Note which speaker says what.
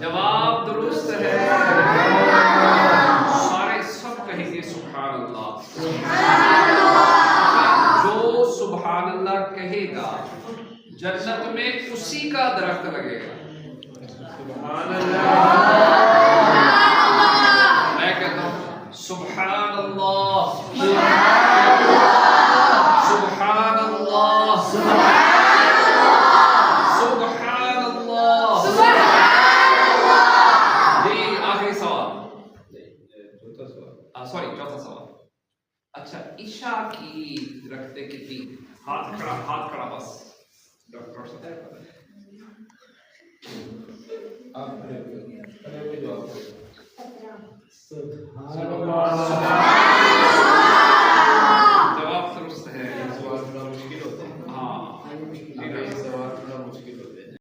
Speaker 1: जवाब दुरुस्त है। सारे सब कहेंगे सुभान अल्लाह। जो सुभान अल्लाह कहेगा जन्नत में उसी का दरख्त लगेगा। सुभान अल्लाह। मैं कहता हूँ सुभान अल्लाह, सुभान अल्लाह, सुभान अल्लाह। जी आखिरी सवाल, सॉरी चौथा सवाल। अच्छा, ईशा की रखते कितनी? हाथ खड़ा बस। डॉक्टर साहब आप खड़े हो जवाब। सुभान अल्लाह।